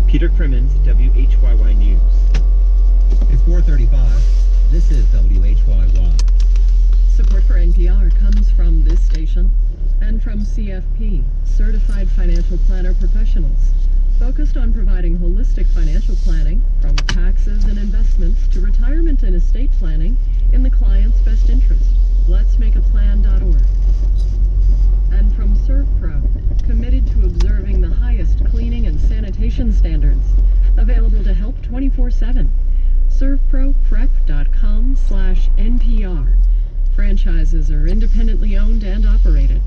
Peter Crimmins, WHYY News. It's 4:35. This is WHYY. Support for NPR comes from this station and from CFP, Certified Financial Planner Professionals, focused on providing holistic financial planning from taxes and investments to retirement and estate planning in the client's best interest. Let'smakeaplan.org. And from ServPro, committed to observing the highest cleaning and sanitation standards, available to help 24/7. ServProPrep.com/NPR. Franchises are independently owned and operated.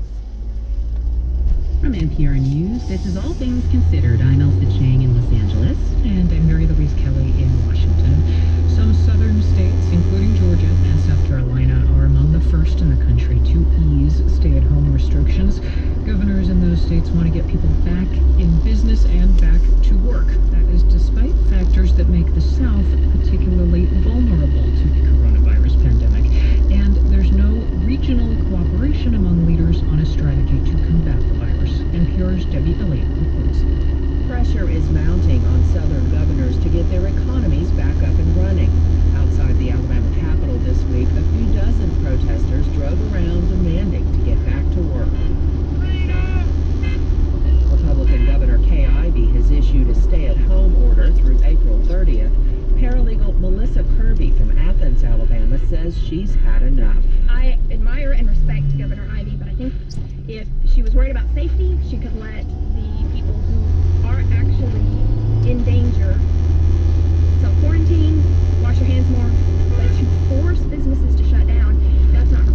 From NPR News, this is All Things Considered. I'm Elsa Chang in Los Angeles. And I'm Mary Louise Kelly in Washington. Some southern states, including Georgia and South Carolina, are among the first in the country to ease stay-at-home restrictions. Governors in those states want to get people back in business and back to work. That is despite factors that make the South particularly vulnerable to the coronavirus pandemic. And there's no regional cooperation among leaders on a strategy to combat the virus. NPR's Debbie Elliott reports. Pressure is mounting on Southern governors to get their economies back up and running. Outside the Alabama Capitol this week, a few dozen protesters drove around demanding to get back to work. Republican Governor Kay Ivey has issued a stay-at-home order through April 30th. Paralegal Melissa Kirby from Athens, Alabama, says she's had enough. I admire and respect Governor Ivey, but I think if she was worried about safety, she could let the people who are actually in danger self-quarantine, wash your hands more, but to force businesses to shut down, that's not her.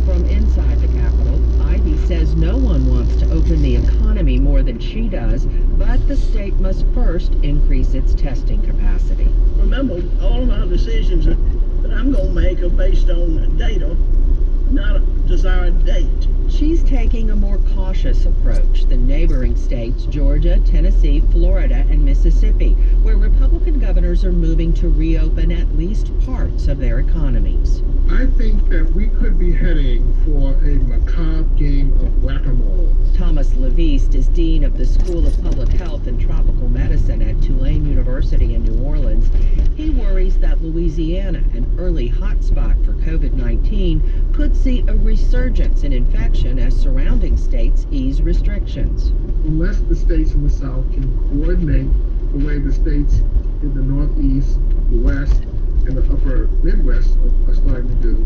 From inside the Capitol, Ivey says no one wants to open the economy more than she does, but the state must first increase its testing capacity. Remember, all of my decisions that I'm going to make are based on data, not a desired date. She's taking a more cautious approach than neighboring states, Georgia, Tennessee, Florida, and Mississippi, where Republican governors are moving to reopen at least parts of their economies. I think that we could be heading for a macabre game of whack-a-mole. Thomas Leviste is dean of the School of Public Health and Tropical Medicine at Tulane University in New Orleans. He worries that Louisiana, an early hotspot for COVID-19, could see a resurgence in infection as surrounding states ease restrictions. Unless the states in the South can coordinate the way the states in the Northeast, the West, and the upper Midwest are starting to do,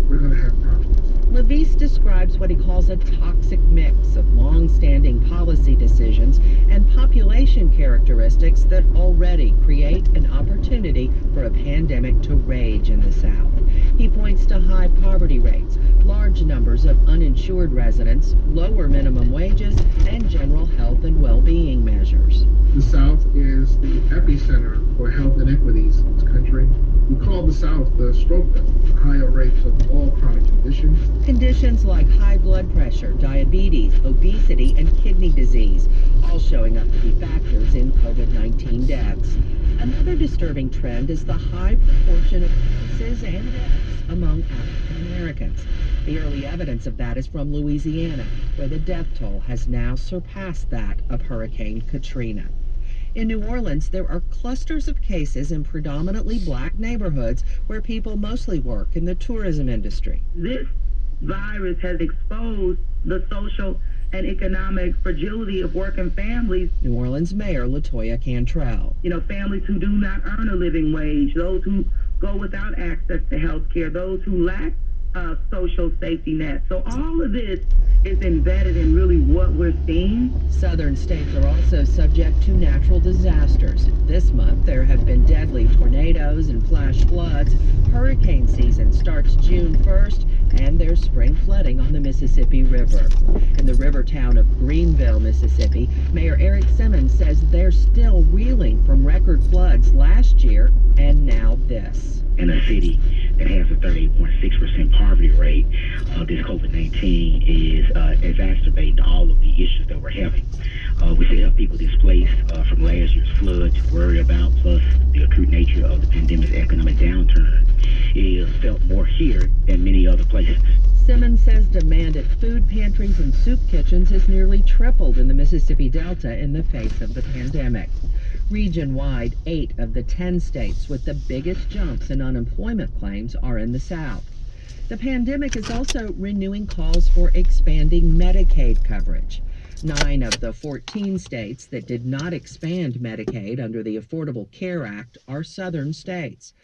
we're going to have problems. Leviste describes what he calls a toxic mix of long-standing policy decisions and population characteristics that already create an opportunity for a pandemic to rage in the South. He points to high poverty rates, large numbers of uninsured residents, lower minimum wages, and general health and well-being measures. The South is the epicenter for health inequities in this country. We call the South the stroke belt, higher rates of all chronic conditions. Conditions like high blood pressure, diabetes, obesity, and kidney disease, all showing up to be factors in COVID-19 deaths. Another disturbing trend is the high proportion of cases and deaths among African Americans. The early evidence of that is from Louisiana, where the death toll has now surpassed that of Hurricane Katrina. In New Orleans, there are clusters of cases in predominantly black neighborhoods where people mostly work in the tourism industry. This virus has exposed the social and economic fragility of working families. New Orleans Mayor LaToya Cantrell. Families who do not earn a living wage, those who go without access to health care, those who lack social safety net. So all of this is embedded in really what we're seeing. Southern states are also subject to natural disasters. This month, there have been deadly tornadoes and flash floods. Hurricane season starts June 1st, and there's spring flooding on the Mississippi River. In the river town of Greenville, Mississippi, Mayor Eric Simmons says they're still reeling from record floods last year and now this. In a city that has a 38.6% poverty rate, this COVID-19 is exacerbating all of the issues that we're having. We still have people displaced from last year's flood to worry about, plus the acute nature of the pandemic's economic downturn is felt more here than many other places. Simmons says demand at food pantries and soup kitchens has nearly tripled in the Mississippi Delta in the face of the pandemic. Region-wide, 8 of the 10 states with the biggest jumps in unemployment claims are in the South. The pandemic is also renewing calls for expanding Medicaid coverage. 9 of the 14 states that did not expand Medicaid under the Affordable Care Act are southern states.